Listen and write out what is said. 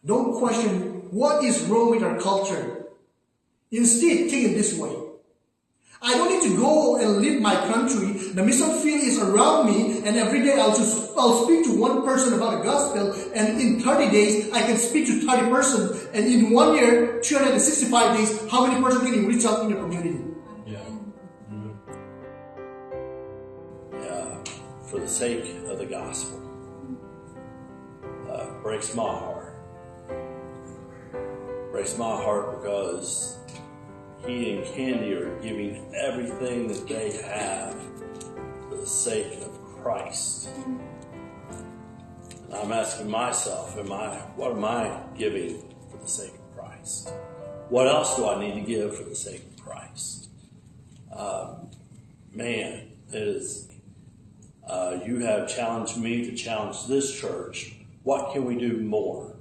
Don't question what is wrong with our culture. Instead, think it this way. I don't need to go and leave my country. The mission field is around me, and every day I'll speak to one person about the gospel, and in 30 days I can speak to 30 persons, and in 1 year, 365 days, how many persons can you reach out in your community? Yeah. Yeah. For the sake of the gospel. Breaks my heart. Breaks my heart because he and Candy are giving everything that they have for the sake of Christ. And I'm asking myself, what am I giving for the sake of Christ? What else do I need to give for the sake of Christ? Man, it is, you have challenged me to challenge this church. What can we do more